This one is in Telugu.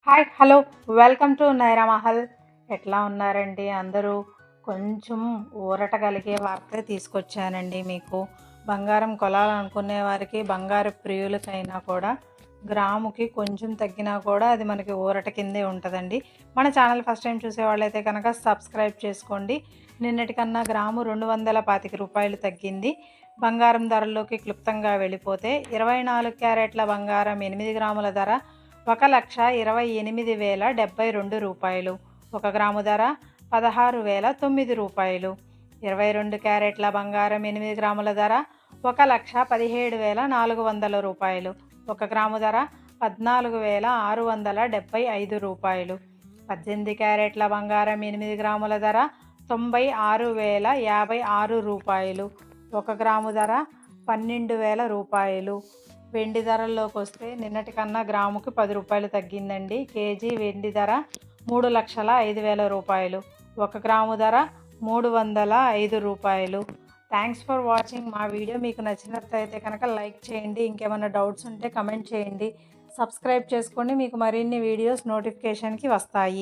Hi hello welcome to Naira Mahal. ఎట్లా ఉన్నారండి అందరూ? కొంచెం ఊరట కలిగే వార్తే తీసుకొచ్చానండి మీకు. బంగారం కొనాలనుకునే వారికి, బంగారు ప్రియులకైనా కూడా గ్రాముకి కొంచెం తగ్గినా కూడా అది మనకి ఊరట కిందే ఉంటుందండి. మన ఛానల్ ఫస్ట్ టైం చూసే వాళ్ళైతే కనుక సబ్స్క్రైబ్ చేసుకోండి. నిన్నటికన్నా గ్రాము 225 రూపాయలు తగ్గింది. బంగారం ధరల్లోకి క్లుప్తంగా వెళ్ళిపోతే 24 క్యారెట్ల బంగారం 8 గ్రాముల ధర 1,28,072 రూపాయలు. 1 గ్రాము ధర 16,009 రూపాయలు. 22 క్యారెట్ల బంగారం 8 గ్రాముల ధర 1,17,400 రూపాయలు. 1 గ్రాము ధర 14,675 రూపాయలు. 18 క్యారెట్ల బంగారం 8 గ్రాముల ధర 96,056 రూపాయలు. 1 గ్రాము ధర 12,000 రూపాయలు. వెండి ధరల్లోకి వస్తే నిన్నటికన్నా గ్రాముకి 10 రూపాయలు తగ్గిందండి. కేజీ వెండి ధర 3,05,000 రూపాయలు. 1 గ్రాము ధర 305 రూపాయలు. Thanks for watching. మా వీడియో మీకు నచ్చినట్లయితే కనుక లైక్ చేయండి. ఇంకేమైనా డౌట్స్ ఉంటే కమెంట్ చేయండి. సబ్స్క్రైబ్ చేసుకోండి, మీకు మరిన్ని వీడియోస్ నోటిఫికేషన్కి వస్తాయి.